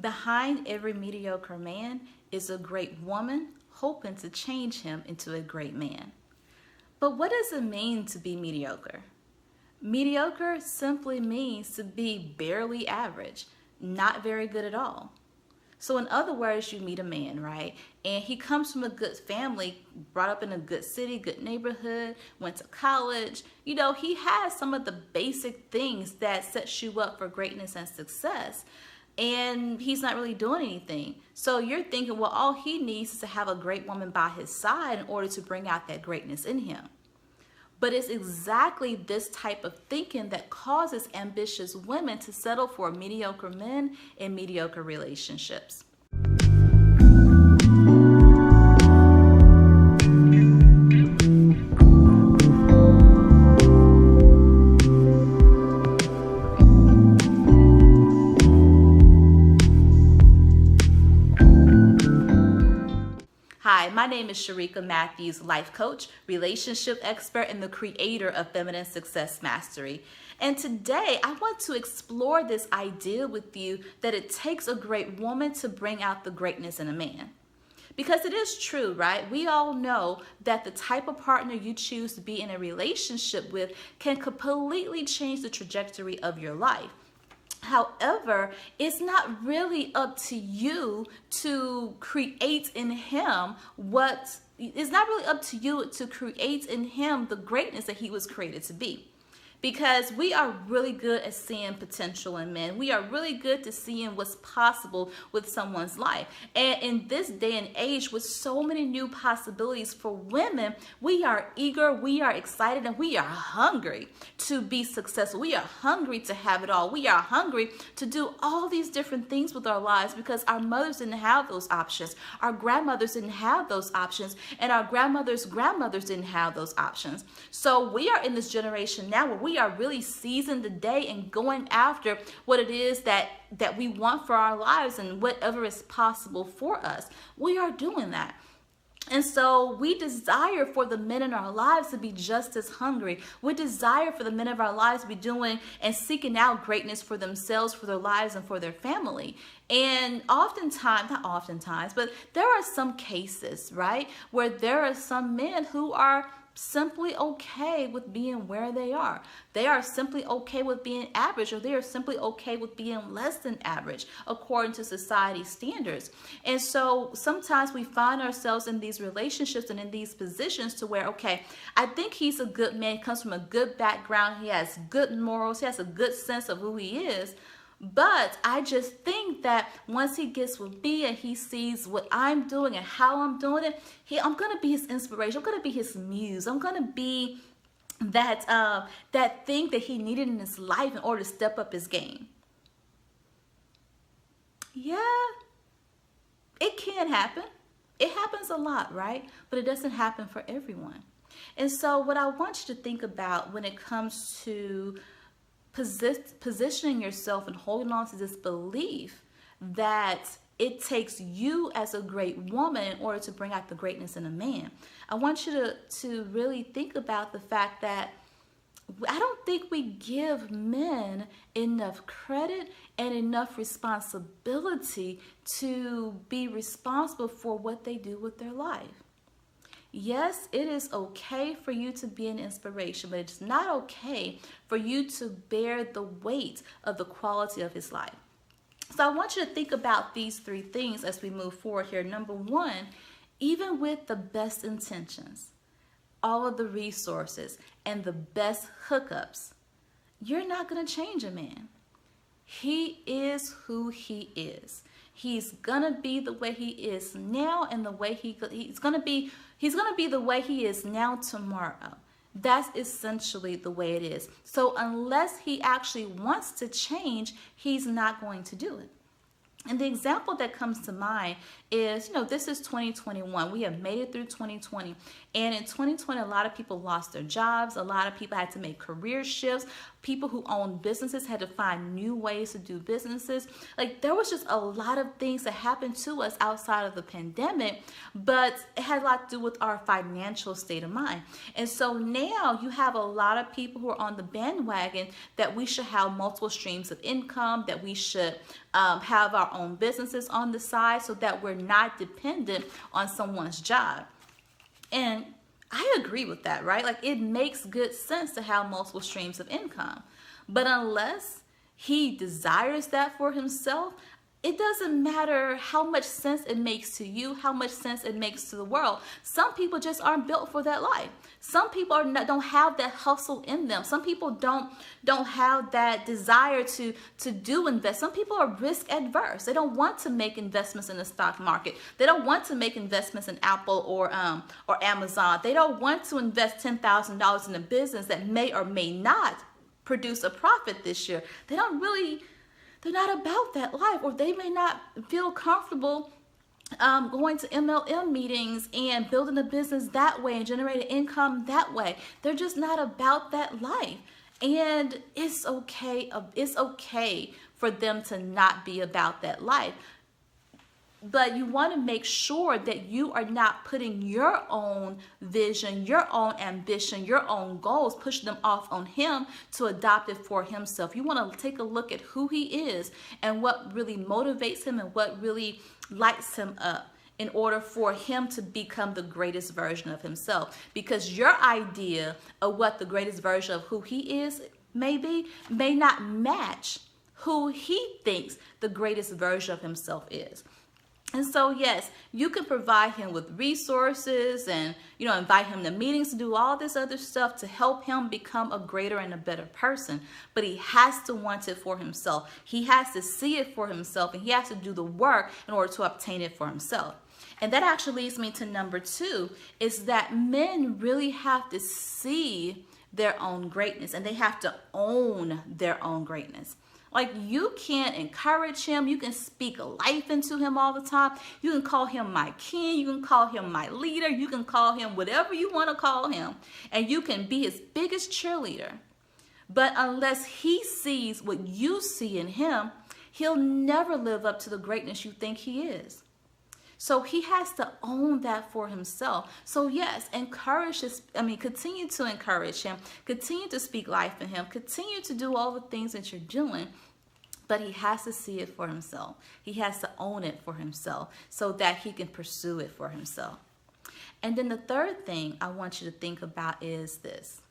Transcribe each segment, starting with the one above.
Behind every mediocre man is a great woman hoping to change him into a great man. But what does it mean to be mediocre? Mediocre simply means to be barely average, not very good at all. So in other words, you meet a man, right? And he comes from a good family, brought up in a good city, good neighborhood, went to college. You know, he has some of the basic things that sets you up for greatness and success. And he's not really doing anything. So you're thinking, well, all he needs is to have a great woman by his side in order to bring out that greatness in him. But it's exactly this type of thinking that causes ambitious women to settle for mediocre men in mediocre relationships. Hi, my name is Sharika Matthews, life coach, relationship expert, and the creator of Feminine Success Mastery. And today I want to explore this idea with you that it takes a great woman to bring out the greatness in a man. Because it is true, right? We all know that the type of partner you choose to be in a relationship with can completely change the trajectory of your life. However, it's not really up to you to create in him it's not really up to you to create in him the greatness that he was created to be. Because we are really good at seeing potential in men. We are really good to seeing what's possible with someone's life. And in this day and age, with so many new possibilities for women, we are eager, we are excited, and we are hungry to be successful. We are hungry to have it all. We are hungry to do all these different things with our lives because our mothers didn't have those options. Our grandmothers didn't have those options. And our grandmothers' grandmothers didn't have those options. So we are in this generation now where we are really seizing the day and going after what it is that we want for our lives and whatever is possible for us. We are doing that. And so we desire for the men in our lives to be just as hungry. We desire for the men of our lives to be doing and seeking out greatness for themselves, for their lives, and for their family. And oftentimes, not oftentimes, but there are some cases, right, where there are some men who are simply okay with being where they are. They are simply okay with being average, or they are simply okay with being less than average according to society standards. And so sometimes we find ourselves in these relationships and in these positions to where, okay, I think he's a good man, comes from a good background, he has good morals, he has a good sense of who he is. But I just think that once he gets with me and he sees what I'm doing and how I'm doing it, I'm going to be his inspiration. I'm going to be his muse. I'm going to be that thing that he needed in his life in order to step up his game. Yeah, it can happen. It happens a lot, right? But it doesn't happen for everyone. And so what I want you to think about when it comes to positioning yourself and holding on to this belief that it takes you as a great woman in order to bring out the greatness in a man. I want you to really think about the fact that I don't think we give men enough credit and enough responsibility to be responsible for what they do with their life. Yes, it is okay for you to be an inspiration, but it's not okay for you to bear the weight of the quality of his life. So I want you to think about these three things as we move forward here. Number one, even with the best intentions, all of the resources, and the best hookups, you're not going to change a man. He is who he is. He's gonna be the way he is now, and the way he's gonna be the way he is now tomorrow. That's essentially the way it is. So unless he actually wants to change, he's not going to do it. And the example that comes to mind is, this is 2021. We have made it through 2020. And in 2020, a lot of people lost their jobs. A lot of people had to make career shifts. People who own businesses had to find new ways to do businesses. Like, there was just a lot of things that happened to us outside of the pandemic, but it had a lot to do with our financial state of mind. And so now you have a lot of people who are on the bandwagon that we should have multiple streams of income, that we should have our own businesses on the side so that we're not dependent on someone's job. And I agree with that, right? Like, it makes good sense to have multiple streams of income. But unless he desires that for himself, it doesn't matter how much sense it makes to you, how much sense it makes to the world. Some people just aren't built for that life. Some people don't have that hustle in them. Some people don't have that desire to do invest. Some people are risk adverse. They don't want to make investments in the stock market. They don't want to make investments in Apple or Amazon. They don't want to invest $10,000 in a business that may or may not produce a profit this year. They're not about that life, or they may not feel comfortable going to MLM meetings and building a business that way and generating income that way. They're just not about that life. And it's okay. It's okay for them to not be about that life. But you want to make sure that you are not putting your own vision, your own ambition, your own goals, pushing them off on him to adopt it for himself. You want to take a look at who he is and what really motivates him and what really lights him up in order for him to become the greatest version of himself. Because your idea of what the greatest version of who he is may be may not match who he thinks the greatest version of himself is. And so, yes, you can provide him with resources and, invite him to meetings to do all this other stuff to help him become a greater and a better person. But he has to want it for himself. He has to see it for himself, and he has to do the work in order to obtain it for himself. And that actually leads me to number 2, is that men really have to see their own greatness, and they have to own their own greatness. Like, you can't encourage him. You can speak life into him all the time. You can call him my king. You can call him my leader. You can call him whatever you want to call him. And you can be his biggest cheerleader. But unless he sees what you see in him, he'll never live up to the greatness you think he is. So he has to own that for himself. So yes, continue to encourage him, continue to speak life in him, continue to do all the things that you're doing, but he has to see it for himself. He has to own it for himself so that he can pursue it for himself. And then the third thing I want you to think about is this.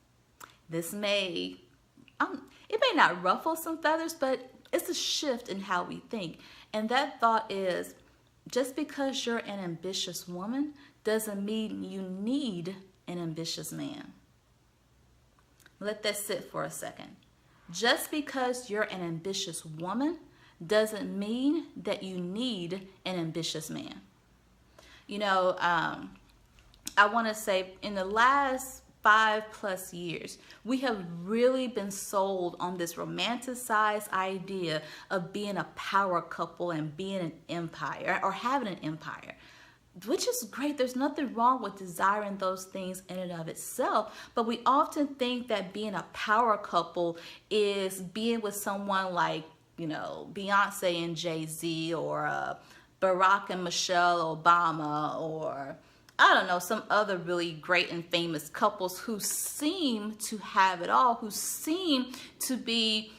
It may not ruffle some feathers, but it's a shift in how we think. And that thought is, just because you're an ambitious woman doesn't mean you need an ambitious man. Let that sit for a second. Just because you're an ambitious woman doesn't mean that you need an ambitious man. I want to say in the last 5+ years, we have really been sold on this romanticized idea of being a power couple and being an empire or having an empire, which is great. There's nothing wrong with desiring those things in and of itself, but we often think that being a power couple is being with someone like, Beyonce and Jay-Z, or Barack and Michelle Obama, or I don't know, some other really great and famous couples who seem to have it all, who seem to be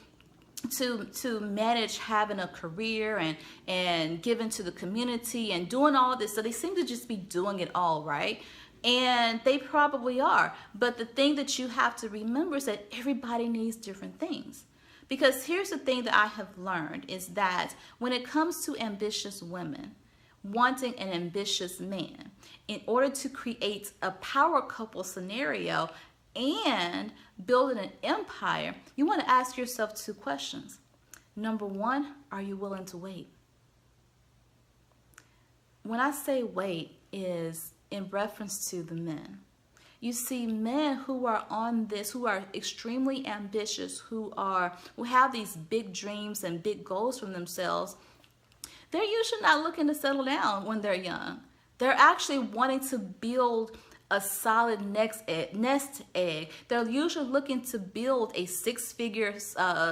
to manage having a career and giving to the community and doing all this. So they seem to just be doing it all, right? And they probably are. But the thing that you have to remember is that everybody needs different things. Because here's the thing that I have learned is that when it comes to ambitious women wanting an ambitious man, in order to create a power couple scenario and building an empire, you want to ask yourself 2 questions. Number 1, are you willing to wait? When I say wait is in reference to the men. You see, men who are on this, who are extremely ambitious, who have these big dreams and big goals for themselves, they're usually not looking to settle down when they're young. They're actually wanting to build a solid nest egg. They're usually looking to build a 6-figure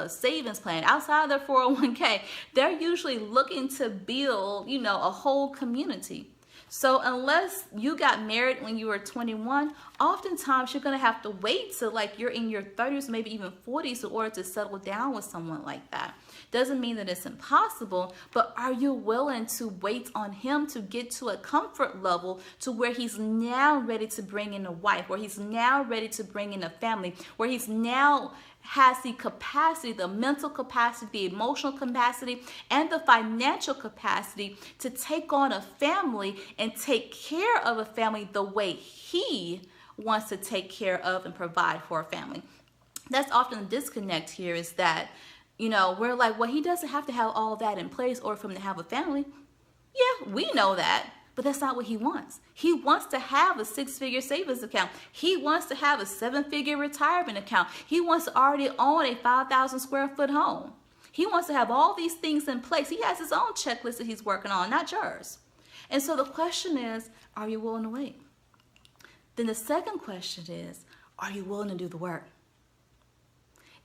savings plan outside of their 401k. They're usually looking to build, a whole community. So unless you got married when you were 21, oftentimes you're going to have to wait till like you're in your 30s, maybe even 40s in order to settle down with someone like that. Doesn't mean that it's impossible, but are you willing to wait on him to get to a comfort level to where he's now ready to bring in a wife, where he's now ready to bring in a family, where he's now has the capacity, the mental capacity, the emotional capacity, and the financial capacity to take on a family and take care of a family the way he wants to take care of and provide for a family. That's often the disconnect here, is that, we're like, well, he doesn't have to have all that in place or for him to have a family. Yeah, we know that, but that's not what he wants. He wants to have a 6-figure savings account. He wants to have a 7-figure retirement account. He wants to already own a 5,000 square foot home. He wants to have all these things in place. He has his own checklist that he's working on, not yours. And so the question is, are you willing to wait? Then the second question is, are you willing to do the work?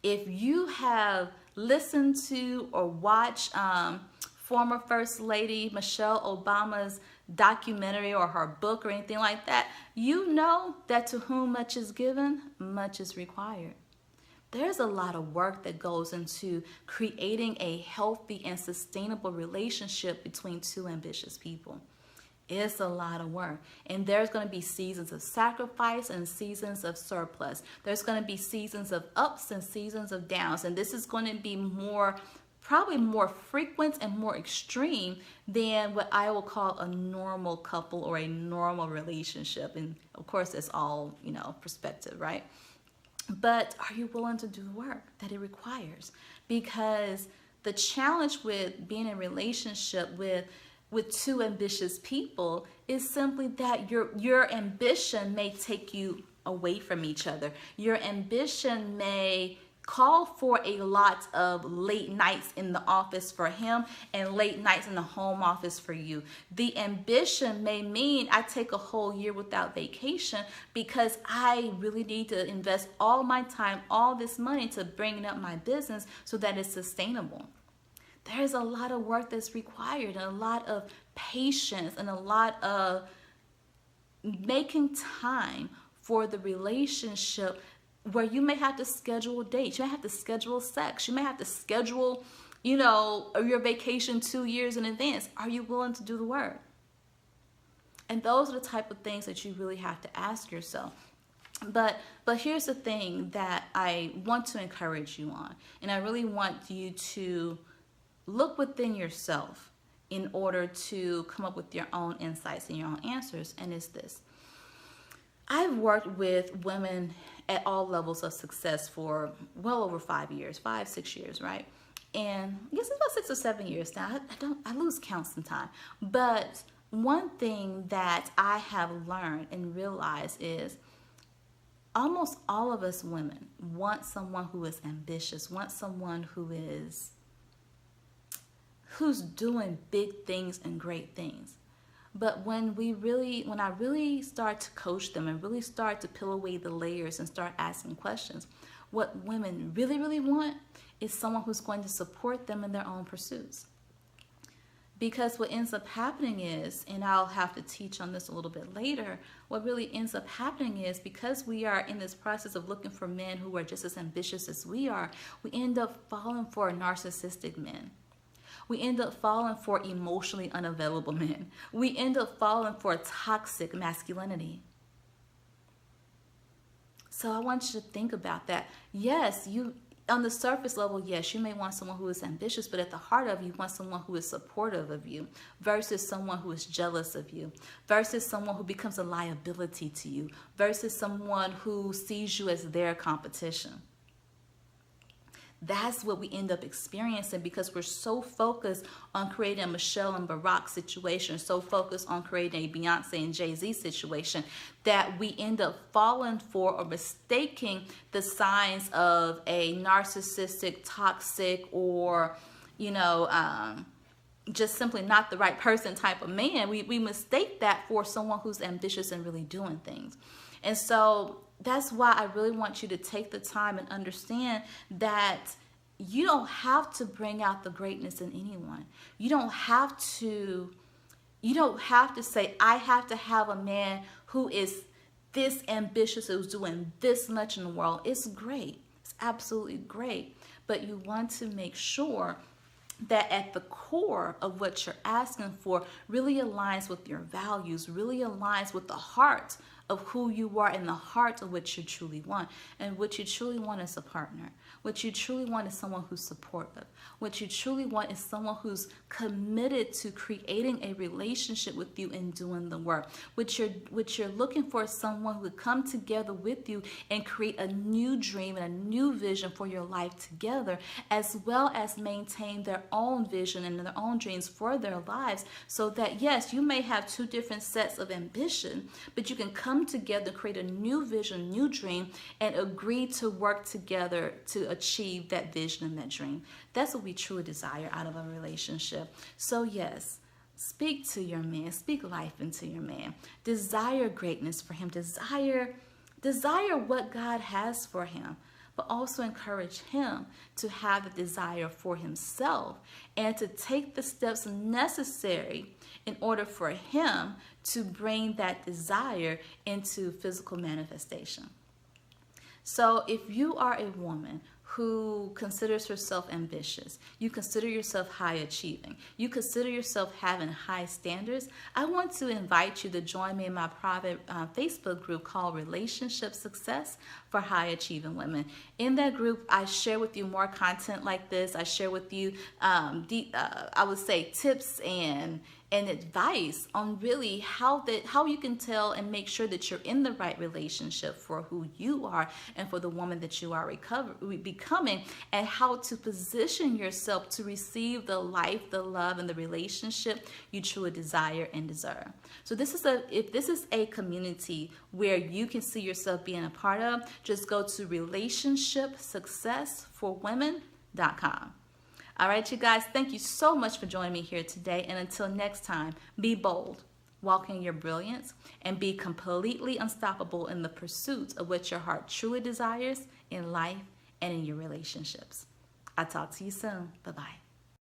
If you have listened to or watched former First Lady Michelle Obama's documentary or her book or anything like that, you know that to whom much is given, much is required. There's a lot of work that goes into creating a healthy and sustainable relationship between two ambitious people. It's a lot of work. And there's going to be seasons of sacrifice and seasons of surplus. There's going to be seasons of ups and seasons of downs. And this is going to be probably more frequent and more extreme than what I will call a normal couple or a normal relationship. And of course, it's all, perspective, right? But are you willing to do the work that it requires? Because the challenge with being in a relationship with two ambitious people is simply that your ambition may take you away from each other. Your ambition may call for a lot of late nights in the office for him and late nights in the home office for you. The ambition may mean I take a whole year without vacation because I really need to invest all my time, all this money to bring up my business so that it's sustainable. There's a lot of work that's required and a lot of patience and a lot of making time for the relationship, where you may have to schedule dates. You may have to schedule sex. You may have to schedule, your vacation 2 years in advance. Are you willing to do the work? And those are the type of things that you really have to ask yourself. But here's the thing that I want to encourage you on. And I really want you to look within yourself in order to come up with your own insights and your own answers. And it's this. I've worked with women at all levels of success for well over 5 years, 5-6 years, right? And I guess it's about 6 or 7 years now. I lose count sometimes. But one thing that I have learned and realized is almost all of us women want someone who is ambitious, want someone who's doing big things and great things. But when I really start to coach them and really start to peel away the layers and start asking questions, what women really, really want is someone who's going to support them in their own pursuits. Because what ends up happening is, and I'll have to teach on this a little bit later, what really ends up happening is, because we are in this process of looking for men who are just as ambitious as we are, we end up falling for narcissistic men. We end up falling for emotionally unavailable men. We end up falling for toxic masculinity. So I want you to think about that. Yes, on the surface level, yes, you may want someone who is ambitious, but at the heart of you want someone who is supportive of you versus someone who is jealous of you, versus someone who becomes a liability to you, versus someone who sees you as their competition. That's what we end up experiencing because we're so focused on creating a Michelle and Barack situation, so focused on creating a Beyonce and Jay-Z situation, that we end up falling for or mistaking the signs of a narcissistic, toxic, or, just simply not the right person type of man. We mistake that for someone who's ambitious and really doing things. And so that's why I really want you to take the time and understand that you don't have to bring out the greatness in anyone. You don't have to say, I have to have a man who is this ambitious, who's doing this much in the world. It's great. It's absolutely great. But you want to make sure that at the core of what you're asking for really aligns with your values, really aligns with the heart of who you are and the heart of what you truly want. And what you truly want is a partner. What you truly want is someone who's supportive. What you truly want is someone who's committed to creating a relationship with you and doing the work. What you're looking for is someone who would come together with you and create a new dream and a new vision for your life together, as well as maintain their own vision and their own dreams for their lives, so that yes, you may have two different sets of ambition, but you can come together, create a new vision, new dream, and agree to work together to achieve that vision and that dream. That's what we truly desire out of a relationship. So yes, speak to your man, speak life into your man, desire greatness for him, desire what God has for him, but also encourage him to have the desire for himself and to take the steps necessary in order for him to bring that desire into physical manifestation. So if you are a woman who considers herself ambitious, you consider yourself high achieving, you consider yourself having high standards, I want to invite you to join me in my private Facebook group called Relationship Success for High Achieving Women. In that group, I share with you more content like this. I share with you, I would say, tips and advice on really how you can tell and make sure that you're in the right relationship for who you are and for the woman that you are becoming, and how to position yourself to receive the life, the love, and the relationship you truly desire and deserve. So if this is a community where you can see yourself being a part of, just go to relationshipsuccessforwomen.com. All right, you guys, thank you so much for joining me here today. And until next time, be bold, walk in your brilliance, and be completely unstoppable in the pursuit of what your heart truly desires in life and in your relationships. I'll talk to you soon. Bye-bye.